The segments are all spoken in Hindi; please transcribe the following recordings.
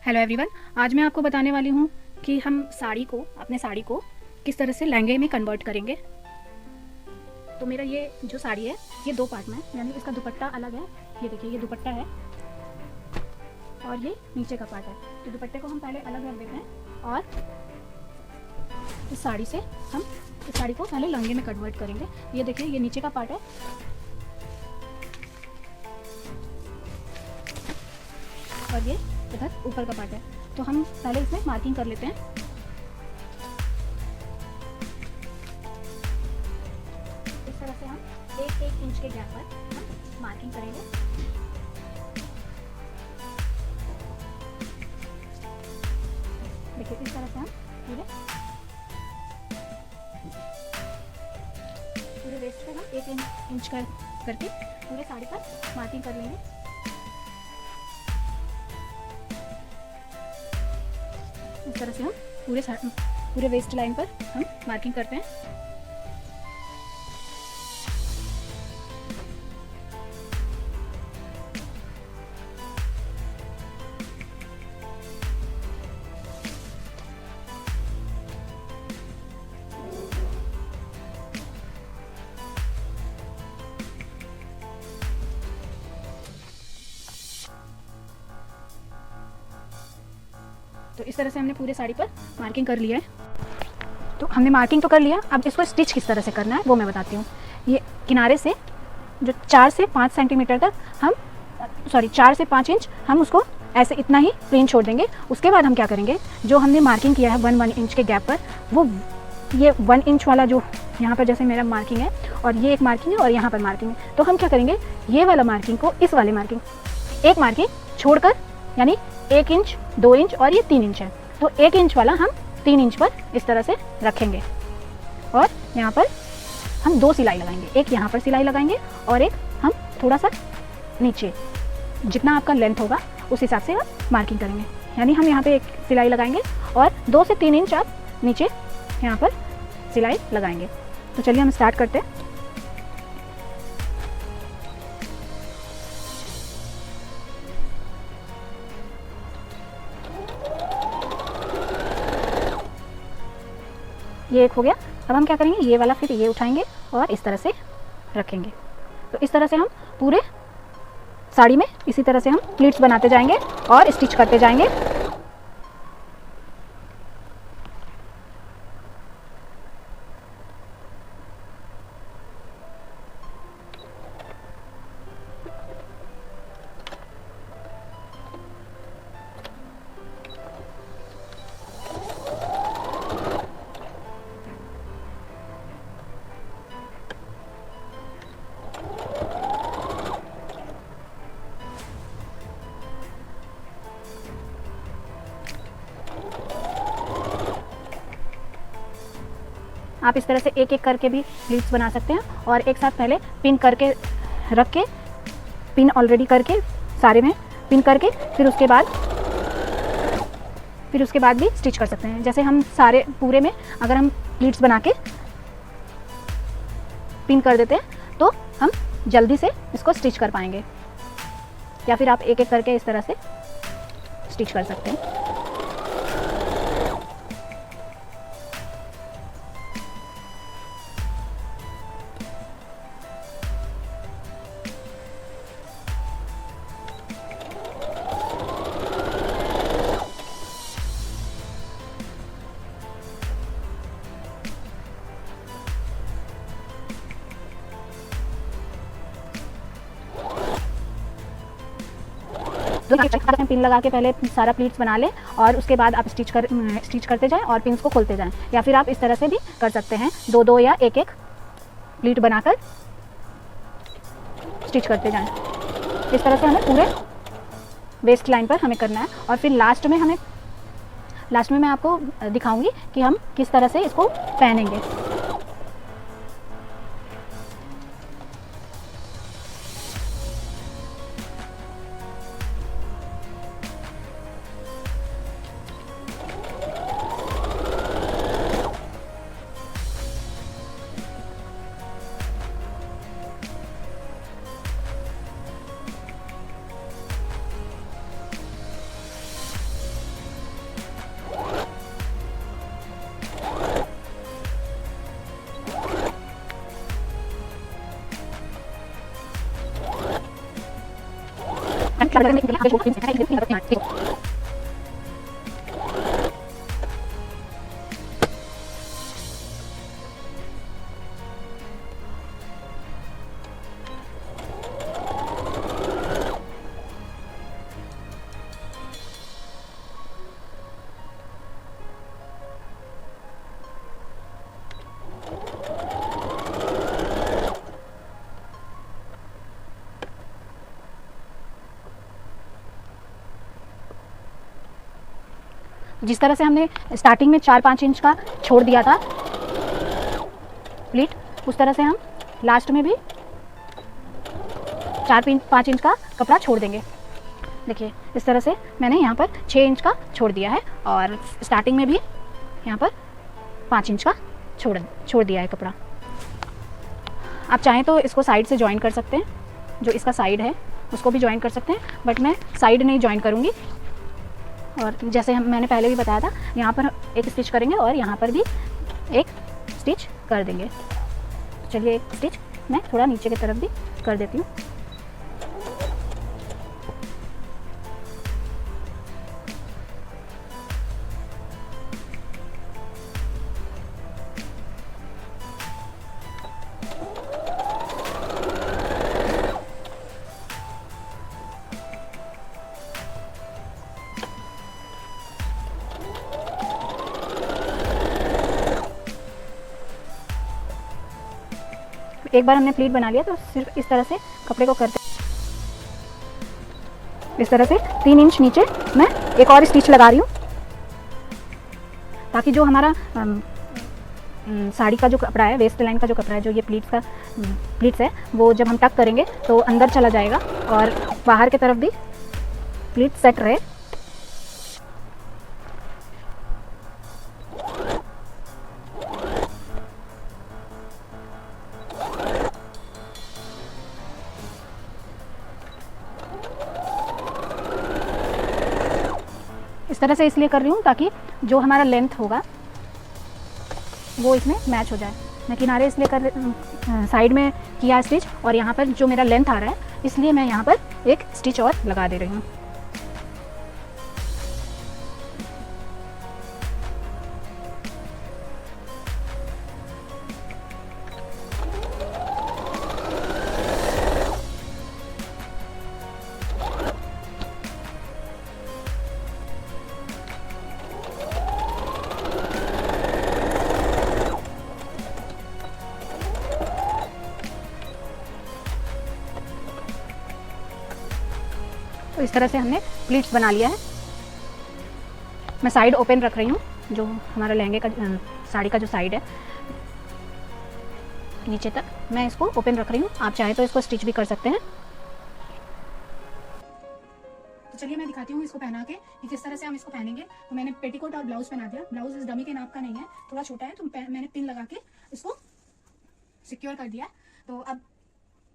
Hello everyone. आज मैं आपको बताने वाली हूँ कि हम अपने साड़ी को किस तरह से लहंगे में कन्वर्ट करेंगे। तो मेरा ये जो साड़ी है ये दो पार्ट में है, यानी इसका दुपट्टा अलग है। ये देखिए, ये दुपट्टा है और ये नीचे का पार्ट है। तो दुपट्टे को हम पहले अलग रख देते हैं और इस साड़ी से हम इस साड़ी को पहले लहंगे में कन्वर्ट करेंगे। ये देखिए, ये नीचे का पार्ट है और ये इधर ऊपर का पार्ट है। तो हम पहले इसमें मार्किंग कर लेते हैं। इस तरह से हम एक एक इंच के गैप पर हम मार्किंग करेंगे। देखिए, इस तरह से हम पूरे वेस्ट पे हम एक इंच करके पूरे साड़ी पर मार्किंग कर लेंगे। इस तरह से हम पूरे वेस्ट लाइन पर हम मार्किंग करते हैं। तो इस तरह से हमने पूरे साड़ी पर मार्किंग कर लिया है। तो हमने मार्किंग तो कर लिया, अब इसको स्टिच किस तरह से करना है वो मैं बताती हूँ। ये किनारे से जो 4 से 5 सेंटीमीटर तक हम 4 से 5 इंच हम उसको ऐसे इतना ही प्लेन छोड़ देंगे। उसके बाद हम क्या करेंगे, जो हमने मार्किंग किया है 1 इंच के गैप पर, वो ये 1 इंच वाला जो यहाँ पर जैसे मेरा मार्किंग है और ये एक मार्किंग है और यहाँ पर मार्किंग है, तो हम क्या करेंगे, ये वाला मार्किंग को इस वाले मार्किंग एक मार्किंग छोड़कर, यानी 1 इंच 2 इंच और ये 3 इंच है, तो 1 इंच वाला हम 3 इंच पर इस तरह से रखेंगे और यहाँ पर हम 2 सिलाई लगाएंगे। एक यहाँ पर सिलाई लगाएंगे और एक हम थोड़ा सा नीचे, जितना आपका लेंथ होगा उस हिसाब से आप मार्किंग करेंगे। यानी हम यहाँ पे एक सिलाई लगाएंगे और 2 से 3 इंच आप नीचे यहाँ पर सिलाई लगाएंगे। तो चलिए हम स्टार्ट करते हैं। ये एक हो गया। अब हम क्या करेंगे, ये वाला फिर ये उठाएंगे और इस तरह से रखेंगे। तो इस तरह से हम पूरे साड़ी में इसी तरह से हम प्लीट्स बनाते जाएंगे और स्टिच करते जाएंगे। आप इस तरह से एक एक करके भी प्लीट्स बना सकते हैं और एक साथ पहले पिन करके रख के, पिन ऑलरेडी करके सारे में पिन करके फिर उसके बाद भी स्टिच कर सकते हैं। जैसे हम सारे पूरे में अगर हम प्लीट्स बना के पिन कर देते हैं तो हम जल्दी से इसको स्टिच कर पाएंगे, या फिर आप एक एक करके इस तरह से स्टिच कर सकते हैं। तो पिन लगा के पहले सारा प्लीट्स बना लें और उसके बाद आप स्टिच करते जाएं और पिन्स को खोलते जाएं, या फिर आप इस तरह से भी कर सकते हैं, 2-2 या एक एक प्लीट बनाकर स्टिच करते जाएं। इस तरह से हमें पूरे वेस्ट लाइन पर हमें करना है और फिर लास्ट में मैं आपको दिखाऊंगी कि हम किस तरह से इसको पहनेंगे। जिस तरह से हमने स्टार्टिंग में 4-5 इंच का छोड़ दिया था प्लीट, उस तरह से हम लास्ट में भी 4-5 इंच का कपड़ा छोड़ देंगे। देखिए इस तरह से मैंने यहाँ पर 6 इंच का छोड़ दिया है और स्टार्टिंग में भी यहाँ पर 5 इंच का छोड़ दिया है कपड़ा। आप चाहें तो इसको साइड से ज्वाइन कर सकते हैं, जो इसका साइड है उसको भी ज्वाइन कर सकते हैं, बट मैं साइड नहीं ज्वाइन करूँगी। और जैसे मैंने पहले भी बताया था, यहाँ पर एक स्टिच करेंगे और यहाँ पर भी एक स्टिच कर देंगे। चलिए एक स्टिच मैं थोड़ा नीचे की तरफ भी कर देती हूँ। एक बार हमने प्लीट बना लिया तो सिर्फ इस तरह से कपड़े को करते, इस तरह से 3 इंच नीचे मैं एक और स्टिच लगा रही हूँ, ताकि जो हमारा साड़ी का जो कपड़ा है, वेस्ट लाइन का जो कपड़ा है, जो ये प्लीट्स है, वो जब हम टक करेंगे तो अंदर चला जाएगा और बाहर की तरफ भी प्लीट सेट रहे। इस तरह से इसलिए कर रही हूँ ताकि जो हमारा लेंथ होगा वो इसमें मैच हो जाए। मैं किनारे इसलिए साइड में किया स्टिच, और यहाँ पर जो मेरा लेंथ आ रहा है इसलिए मैं यहाँ पर एक स्टिच और लगा दे रही हूँ। तो इस तरह से हमने प्लीट्स बना लिया है। मैं साइड ओपन रख रही हूँ, जो हमारा लहंगे का साड़ी का जो साइड है नीचे तक मैं इसको ओपन रख रही हूँ। आप चाहे तो इसको स्टिच भी कर सकते हैं। तो चलिए मैं दिखाती हूँ इसको पहना के कि किस तरह से हम इसको पहनेंगे। तो मैंने पेटीकोट और ब्लाउज पहना दिया। ब्लाउज इस डमी के नाप का नहीं है, थोड़ा छोटा है, तो मैंने पिन लगा के इसको सिक्योर कर दिया। तो अब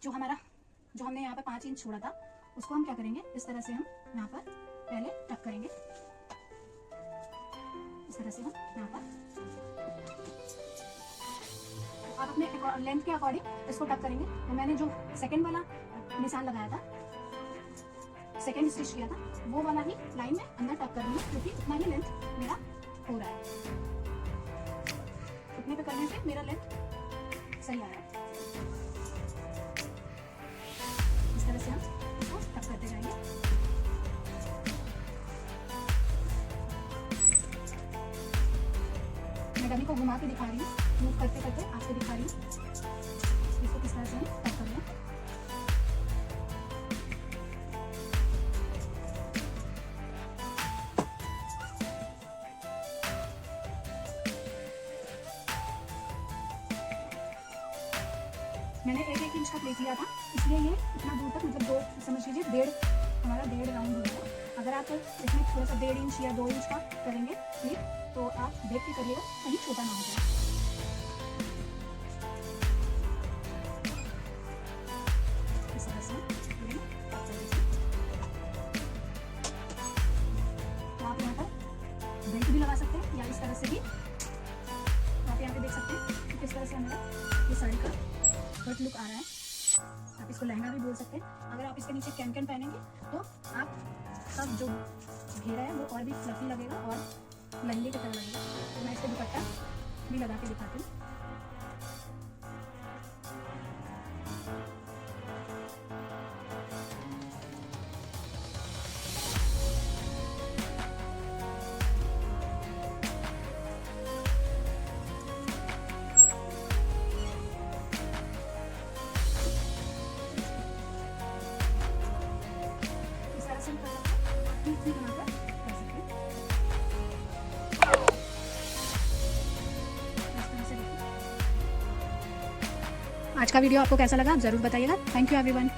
जो हमने यहाँ पे 5 इंच छोड़ा था उसको हम क्या करेंगे, इस तरह से हम यहाँ पर पहले टक करेंगे। इस तरह से हम यहाँ पर आप अपने लेंथ के अकॉर्डिंग इसको टक करेंगे। तो मैंने जो सेकंड वाला निशान लगाया था, सेकंड स्टिच किया था, वो वाला ही लाइन में अंदर टक कर रही हूँ, क्योंकि उतना ही लेंथ मेरा हो रहा है। उतने पे करने से मेरा लेंथ सही आ रहा है। इस तरह से हम इसको टक करते जाएंगे। मैं डमी को घुमा के दिखा रही हूँ, मूव करते करते आपको दिखा रही हूँ इसको किस तरह से हम टक कर रहे हैं। मैंने 1-1 इंच का प्लेट लिया था, इसलिए ये इतना दूर तक, मतलब 2 समझ लीजिए, हमारा 1.5 राउंड हो गया। अगर आप इसमें थोड़ा सा 1.5 इंच या 2 इंच का करेंगे प्लेट, तो आप देख के करिएगा कहीं छोटा ना हो जाए। इस तरह से तो आप यहाँ पर बेल्ट भी लगा सकते हैं, या इस तरह से भी आप यहाँ पे देख सकते हैं कि किस तरह से हमारा ये साड़ी का कट लुक आ रहा है। आप इसको लहंगा भी बोल सकते हैं। अगर आप इसके नीचे कैन पहनेंगे तो आप सब जो घेरा है वो और भी फ्लफी लगेगा और लहंगे की तरह लगेगा। तो मैं इसका दुपट्टा भी लगा के दिखाती हूँ। इस तरह से हम बनाकर कर सकते हैं। इस तरह से देखिए। आज का वीडियो आपको कैसा लगा आप ज़रूर बताइएगा। Thank you everyone.